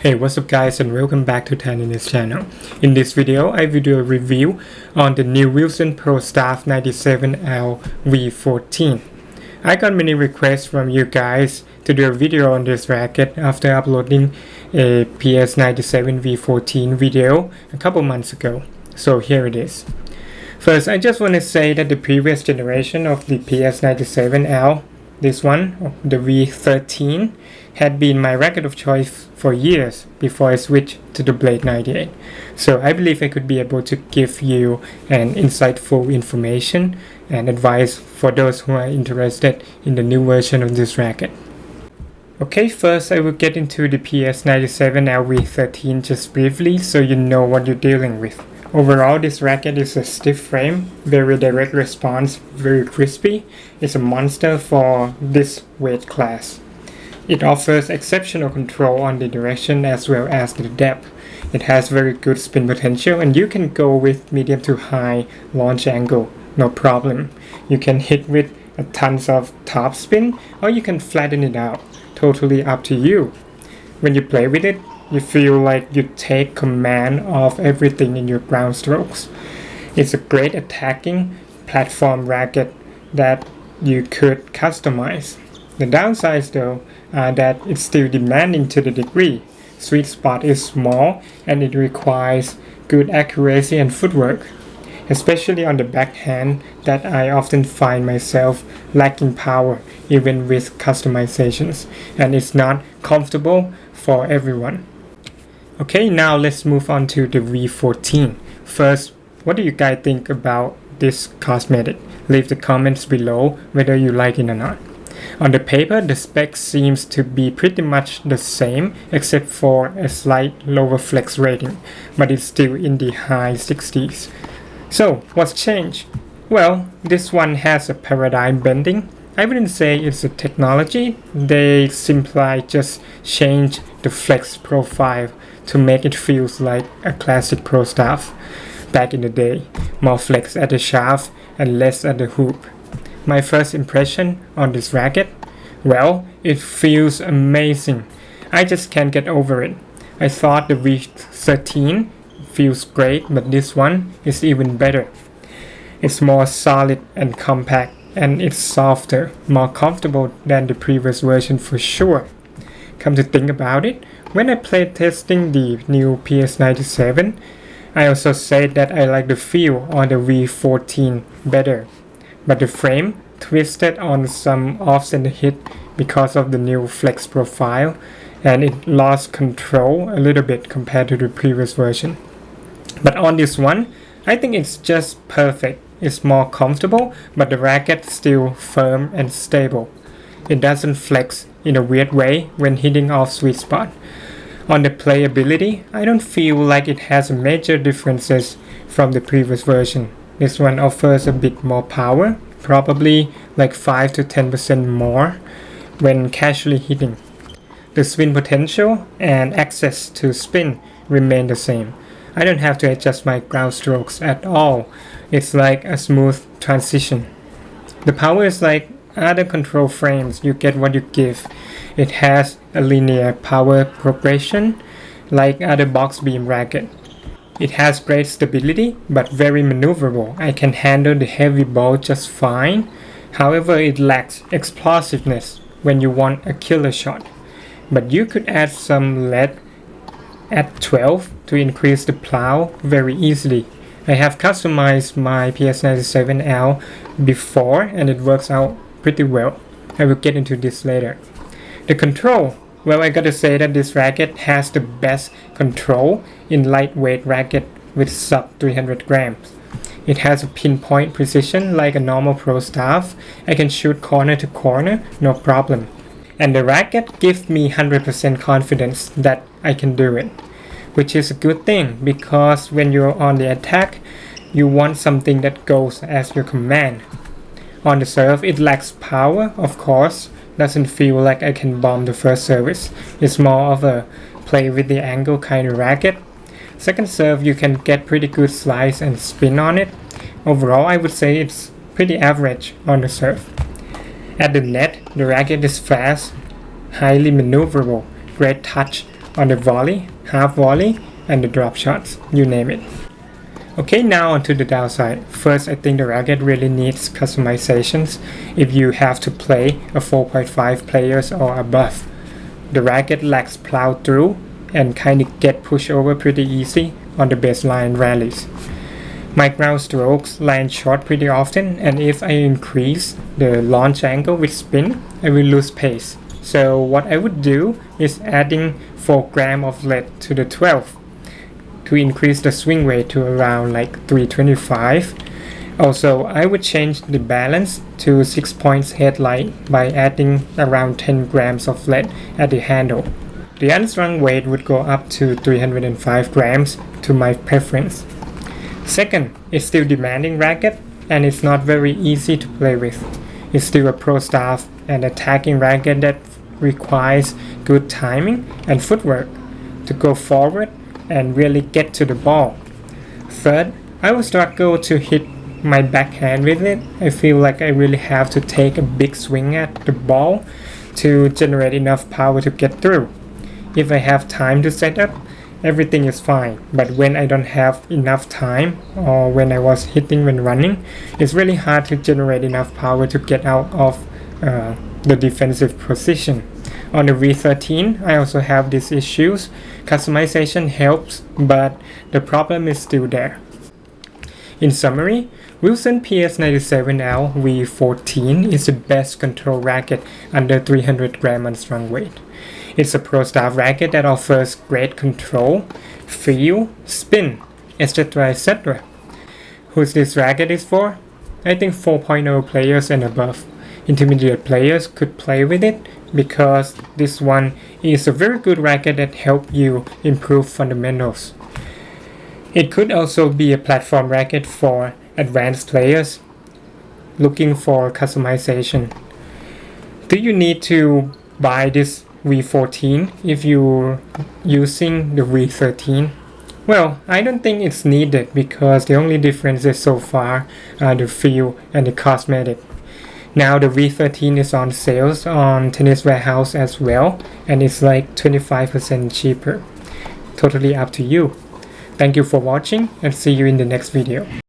Hey, what's up guys, and welcome back to Tan in this channel. In this video, I will do a review on the new Wilson Prostaff 97L v14. I got many requests from you guys to do a video on this racket after uploading a PS97 v14 video a couple months ago. So here it is. First, I just want to say that the previous generation of the PS97L, this one, the v13, had been my racket of choice for years before I switched to the Blade 98. So I believe I could be able to give you an insightful information and advice for those who are interested in the new version of this racket. Okay, first I will get into the PS97L v13 just briefly so you know what you're dealing with. Overall, this racket is a stiff frame, very direct response, very crispy. It's a monster for this weight class. It offers exceptional control on the direction as well as the depth. It has very good spin potential and you can go with medium to high launch angle, no problem. You can hit with a tons of top spin or you can flatten it out, totally up to you. When you play with it, you feel like you take command of everything in your ground strokes. It's a great attacking platform racket that you could customize. The downsides though are that it's still demanding to the degree. Sweet spot is small and it requires good accuracy and footwork, especially on the backhand that I often find myself lacking power even with customizations, and it's not comfortable for everyone. Okay, now let's move on to the v14. First, what do you guys think about this cosmetic? Leave the comments below whether you like it or not. On the paper, the spec seems to be pretty much the same except for a slight lower flex rating, but it's still in the high 60s. So, what's changed? Well, this one has a paradigm bending. I wouldn't say it's a technology, they simply just changed the flex profile to make it feel like a classic prostaff back in the day. More flex at the shaft and less at the hoop. My first impression on this racket? Well, it feels amazing. I just can't get over it. I thought the v13 feels great, but this one is even better. It's more solid and compact, and it's softer, more comfortable than the previous version for sure. Come to think about it, when I played testing the new PS97, I also said that I like the feel on the v14 better. But the frame twisted on some off-center hit because of the new flex profile, and it lost control a little bit compared to the previous version. But on this one, I think it's just perfect. It's more comfortable, but the racket still firm and stable. It doesn't flex in a weird way when hitting off sweet spot. On the playability, I don't feel like it has major differences from the previous version. This one offers a bit more power, probably like 5 to 10% more when casually hitting. The spin potential and access to spin remain the same. I don't have to adjust my ground strokes at all. It's like a smooth transition. The power is like other control frames, you get what you give. It has a linear power progression like other box beam racket. It has great stability but very maneuverable. I can handle the heavy ball just fine. However, it lacks explosiveness when you want a killer shot. But you could add some lead at 12 to increase the plow very easily. I have customized my PS97L before and it works out pretty well. I will get into this later. The control. Well, I gotta say that this racket has the best control in lightweight racket with sub 300 grams. It has a pinpoint precision like a normal pro staff. I can shoot corner to corner, no problem. And the racket gives me 100% confidence that I can do it, which is a good thing because when you're on the attack, you want something that goes as your command. On the serve, it lacks power, of course. Doesn't feel like I can bomb the first service. It's more of a play with the angle kind of racket. Second serve, you can get pretty good slice and spin on it. Overall, I would say it's pretty average on the serve. At the net, the racket is fast, highly maneuverable, great touch on the volley, half volley, and the drop shots, you name it. Okay, now onto the downside. First, I think the racket really needs customizations if you have to play a 4.5 players or above. The racket lacks plow through and kinda get pushed over pretty easy on the baseline rallies. My ground strokes land short pretty often, and if I increase the launch angle with spin, I will lose pace. So what I would do is adding 4 grams of lead to the 12 to increase the swing weight to around like 325. Also, I would change the balance to 6 points headlight by adding around 10 grams of lead at the handle. The unstrung weight would go up to 305 grams to my preference. Second, it's still demanding racket and it's not very easy to play with. It's still a prostaff and attacking racket that requires good timing and footwork to go forward and really get to the ball. Third, I will struggle to hit my backhand with it. I feel like I really have to take a big swing at the ball to generate enough power to get through. If I have time to set up, everything is fine, but when I don't have enough time or when I was hitting when running, it's really hard to generate enough power to get out of the defensive position. On the v14, I also have these issues. Customization helps, but the problem is still there. In summary, Wilson PS97L v14 is the best control racket under 300 gram unstrung weight. It's a prostaff racket that offers great control, feel, spin, etc. etc. Who's this racket is for? I think 4.0 players and above. Intermediate players could play with it because this one is a very good racket that helps you improve fundamentals. It could also be a platform racket for advanced players looking for customization. Do you need to buy this v14 if you're using the v13? Well, I don't think it's needed because the only differences so far are the feel and the cosmetic. Now the v13 is on sales on Tennis Warehouse as well, and it's like 25% cheaper. Totally up to you. Thank you for watching and see you in the next video.